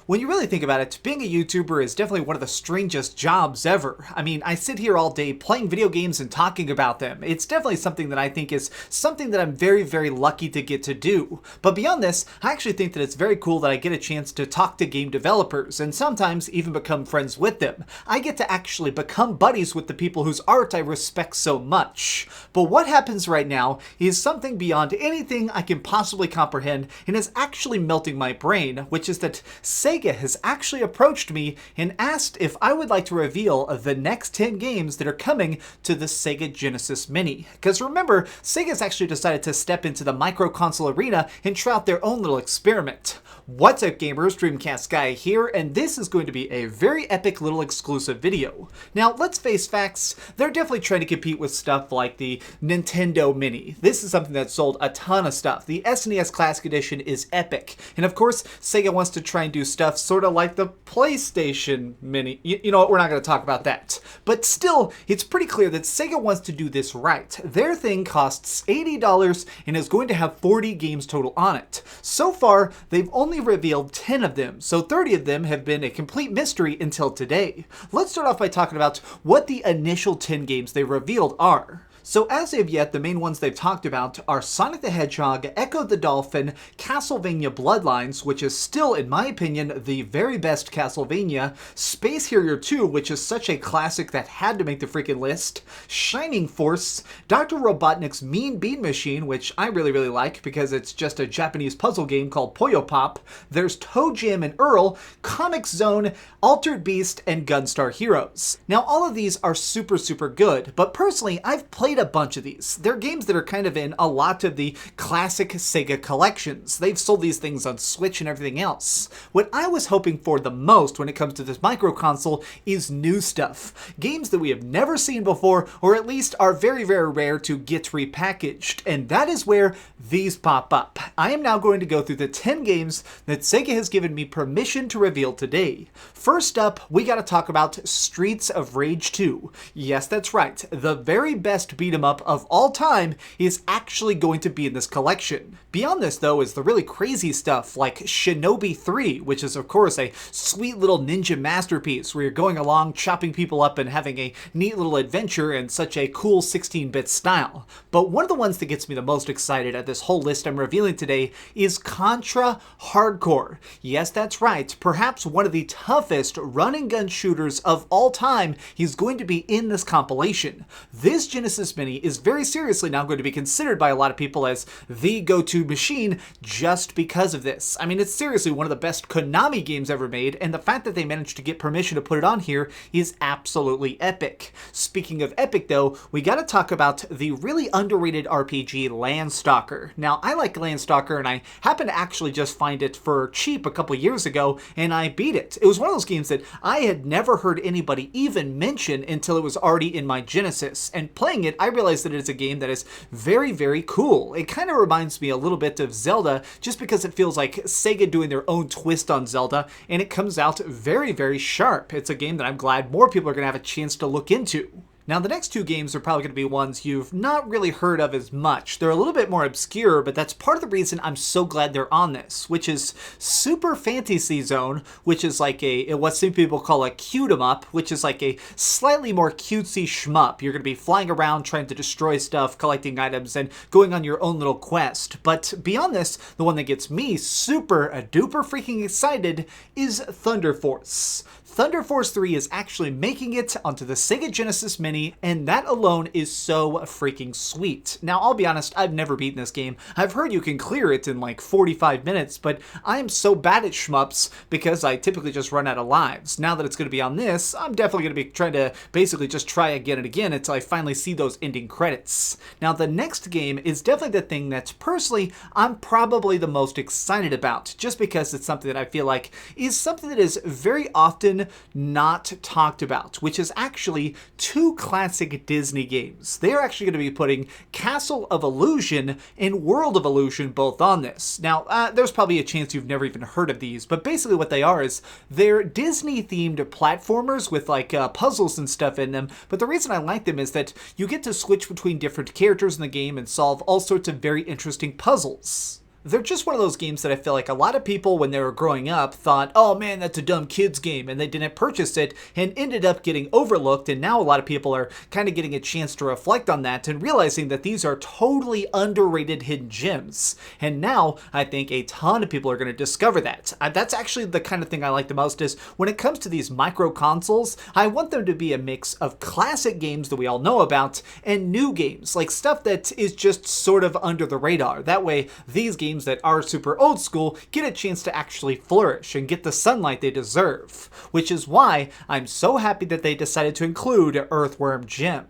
When you really think about it, being a YouTuber is definitely one of the strangest jobs ever. I mean, I sit here all day playing video games and talking about them. It's definitely something that I think is something that I'm very, very lucky to get to do. But beyond this, I actually think that it's very cool that I get a chance to talk to game developers and sometimes even become friends with them. I get to actually become buddies with the people whose art I respect so much. But what happens right now is something beyond anything I can possibly comprehend and is actually melting my brain, which is that Sega has actually approached me and asked if I would like to reveal the next 10 games that are coming to the Sega Genesis Mini. Because remember, Sega's actually decided to step into the micro console arena and try out their own little experiment. What's up gamers, DreamcastGuy here, and this is going to be a very epic little exclusive video. Now, let's face facts, they're definitely trying to compete with stuff like the Nintendo Mini. This is something that sold a ton of stuff. The SNES Classic Edition is epic. And of course, Sega wants to try and do stuff sort of like the PlayStation Mini. You know what, we're not going to talk about that. But still, it's pretty clear that Sega wants to do this right. Their thing costs $80 and is going to have 40 games total on it. So far, they've only revealed 10 of them, so 30 of them have been a complete mystery until today. Let's start off by talking about what the initial 10 games they revealed are. So as of yet, the main ones they've talked about are Sonic the Hedgehog, Echo the Dolphin, Castlevania Bloodlines, which is still, in my opinion, the very best Castlevania, Space Harrier 2, which is such a classic that had to make the freaking list, Shining Force, Dr. Robotnik's Mean Bean Machine, which I really, really like because it's just a Japanese puzzle game called Puyo Pop, there's Toe Jam and Earl, Comic Zone, Altered Beast, and Gunstar Heroes. Now, all of these are super, super good, but personally, I've played a bunch of these. They're games that are kind of in a lot of the classic Sega collections. They've sold these things on Switch and everything else. What I was hoping for the most when it comes to this micro console is new stuff. Games that we have never seen before, or at least are very, very rare to get repackaged. And that is where these pop up. I am now going to go through the 10 games that Sega has given me permission to reveal today. First up, we gotta talk about Streets of Rage 2. Yes, that's right. The very best beat 'em up of all time is actually going to be in this collection. Beyond this, though, is the really crazy stuff like Shinobi 3, which is, of course, a sweet little ninja masterpiece where you're going along, chopping people up, and having a neat little adventure in such a cool 16-bit style. But one of the ones that gets me the most excited at this whole list I'm revealing today is Contra Hardcore. Yes, that's right. Perhaps one of the toughest run-and-gun shooters of all time is going to be in this compilation. This Genesis Mini is very seriously now going to be considered by a lot of people as the go-to machine just because of this. I mean, it's seriously one of the best Konami games ever made, and the fact that they managed to get permission to put it on here is absolutely epic. Speaking of epic, though, we gotta talk about the really underrated RPG Landstalker. Now, I like Landstalker, and I happened to actually just find it for cheap a couple years ago, and I beat it. It was one of those games that I had never heard anybody even mention until it was already in my Genesis, and playing it, I realized that it's a game that is very, very cool. It kind of reminds me a little bit of Zelda, just because it feels like Sega doing their own twist on Zelda, and it comes out very, very sharp. It's a game that I'm glad more people are going to have a chance to look into. Now, the next two games are probably going to be ones you've not really heard of as much. They're a little bit more obscure, but that's part of the reason I'm so glad they're on this, which is Super Fantasy Zone, which is like what some people call a cute-em-up, which is like a slightly more cutesy shmup. You're going to be flying around trying to destroy stuff, collecting items, and going on your own little quest. But beyond this, the one that gets me super duper freaking excited is Thunder Force. Thunder Force 3 is actually making it onto the Sega Genesis Mini, and that alone is so freaking sweet. Now, I'll be honest, I've never beaten this game. I've heard you can clear it in like 45 minutes, but I am so bad at shmups because I typically just run out of lives. Now that it's going to be on this, I'm definitely going to be trying to basically just try again and again until I finally see those ending credits. Now, the next game is definitely the thing that personally I'm probably the most excited about, just because it's something that I feel like is something that is very often often not talked about, which is actually two classic Disney games. They're actually going to be putting Castle of Illusion and World of Illusion both on this. Now, there's probably a chance you've never even heard of these, but basically what they are is they're Disney-themed platformers with like puzzles and stuff in them, but the reason I like them is that you get to switch between different characters in the game and solve all sorts of very interesting puzzles. They're just one of those games that I feel like a lot of people when they were growing up thought, oh man, that's a dumb kid's game, and they didn't purchase it and ended up getting overlooked, and now a lot of people are kind of getting a chance to reflect on that and realizing that these are totally underrated hidden gems. And now I think a ton of people are going to discover that. That's actually the kind of thing I like the most is when it comes to these micro consoles, I want them to be a mix of classic games that we all know about and new games, like stuff that is just sort of under the radar. That way, these games that are super old school get a chance to actually flourish and get the sunlight they deserve, which is why I'm so happy that they decided to include Earthworm Jim.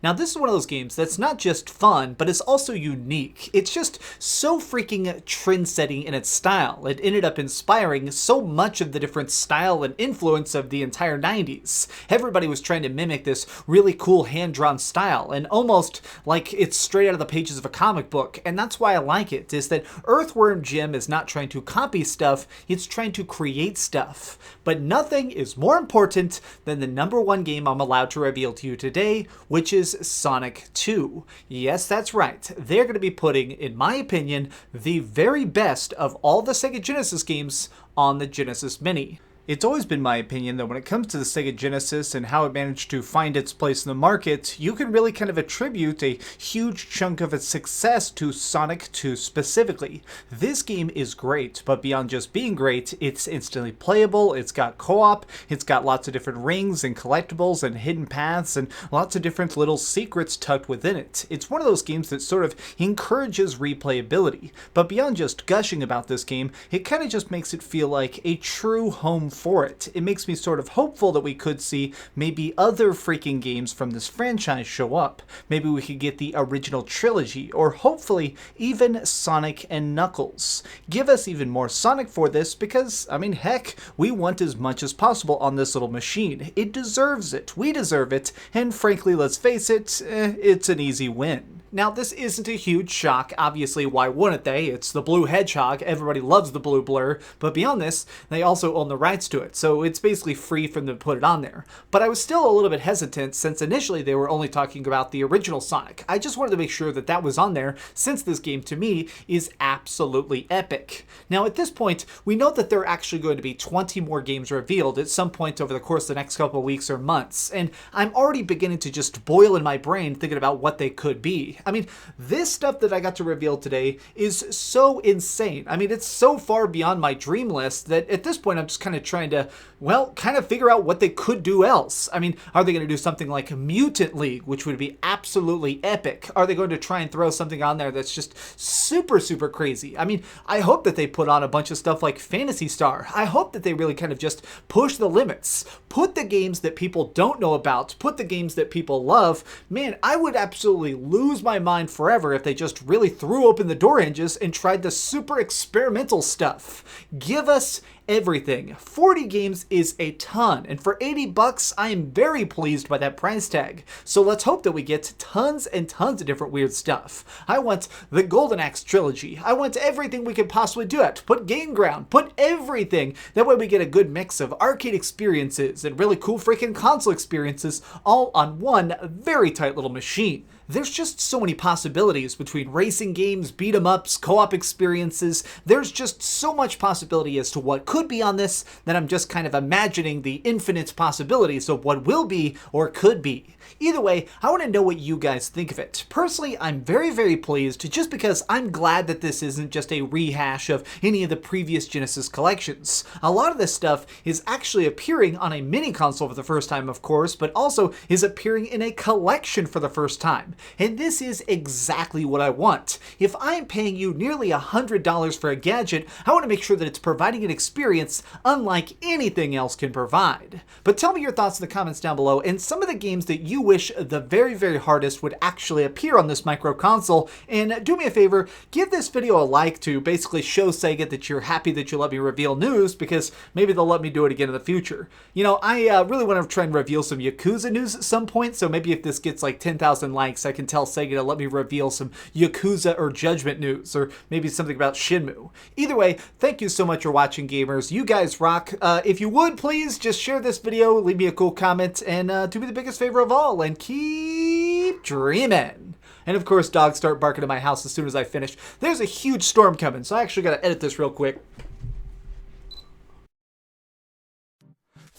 Now, this is one of those games that's not just fun, but it's also unique. It's just so freaking trend-setting in its style. It ended up inspiring so much of the different style and influence of the entire 90s. Everybody was trying to mimic this really cool hand-drawn style, and almost like it's straight out of the pages of a comic book. And that's why I like it, is that Earthworm Jim is not trying to copy stuff, it's trying to create stuff. But nothing is more important than the #1 game I'm allowed to reveal to you today, which is Sonic 2. Yes, that's right. They're going to be putting, in my opinion, the very best of all the Sega Genesis games on the Genesis Mini. It's always been my opinion that when it comes to the Sega Genesis and how it managed to find its place in the market, you can really kind of attribute a huge chunk of its success to Sonic 2 specifically. This game is great, but beyond just being great, it's instantly playable, it's got co-op, it's got lots of different rings and collectibles and hidden paths and lots of different little secrets tucked within it. It's one of those games that sort of encourages replayability, but beyond just gushing about this game, it kind of just makes it feel like a true home for it. It makes me sort of hopeful that we could see maybe other freaking games from this franchise show up. Maybe we could get the original trilogy, or hopefully even Sonic and Knuckles. Give us even more Sonic for this because, I mean, heck, we want as much as possible on this little machine. It deserves it, we deserve it, and frankly, let's face it, it's an easy win. Now, this isn't a huge shock. Obviously, why wouldn't they? It's the Blue Hedgehog. Everybody loves the Blue Blur. But beyond this, they also own the rights to it, so it's basically free for them to put it on there. But I was still a little bit hesitant since initially they were only talking about the original Sonic. I just wanted to make sure that that was on there since this game, to me, is absolutely epic. Now, at this point, we know that there are actually going to be 20 more games revealed at some point over the course of the next couple of weeks or months, and I'm already beginning to just boil in my brain thinking about what they could be. I mean, this stuff that I got to reveal today is so insane. I mean, it's so far beyond my dream list that at this point I'm just kind of trying to, well, kind of figure out what they could do else. I mean, are they going to do something like Mutant League, which would be absolutely epic? Are they going to try and throw something on there that's just super, super crazy? I mean, I hope that they put on a bunch of stuff like Phantasy Star. I hope that they really kind of just push the limits. Put the games that people don't know about, put the games that people love. Man, I would absolutely lose my mind forever if they just really threw open the door hinges and tried the super experimental stuff. Give us everything. 40 games is a ton, and for $80, I am very pleased by that price tag. So let's hope that we get tons and tons of different weird stuff. I want the Golden Axe trilogy. I want everything we could possibly do it. Put Game Ground. Put everything. That way we get a good mix of arcade experiences and really cool freaking console experiences all on one very tight little machine. There's just so many possibilities between racing games, beat-em-ups, co-op experiences. There's just so much possibility as to what could be on this that I'm just kind of imagining the infinite possibilities of what will be or could be. Either way, I want to know what you guys think of it. Personally, I'm very, very pleased just because I'm glad that this isn't just a rehash of any of the previous Genesis collections. A lot of this stuff is actually appearing on a mini console for the first time, of course, but also is appearing in a collection for the first time. And this is exactly what I want. If I'm paying you nearly $100 for a gadget, I want to make sure that it's providing an experience experience unlike anything else can provide. But tell me your thoughts in the comments down below, and some of the games that you wish the very, very hardest would actually appear on this micro console. And do me a favor, give this video a like to basically show Sega that you're happy that you let me reveal news, because maybe they'll let me do it again in the future. You know, I really want to try and reveal some Yakuza news at some point, so maybe if this gets like 10,000 likes, I can tell Sega to let me reveal some Yakuza or Judgment news, or maybe something about Shenmue. Either way, thank you so much for watching, gamers. You guys rock. If you would, please just share this video, leave me a cool comment, and do me the biggest favor of all, and keep dreaming. And of course, dogs start barking at my house as soon as I finish. There's a huge storm coming, so I actually got to edit this real quick.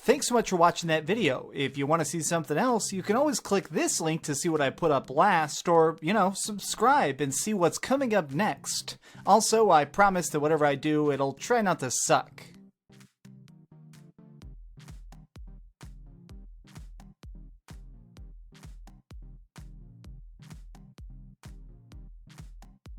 Thanks so much for watching that video. If you want to see something else, you can always click this link to see what I put up last, or, you know, subscribe and see what's coming up next. Also, I promise that whatever I do, it'll try not to suck.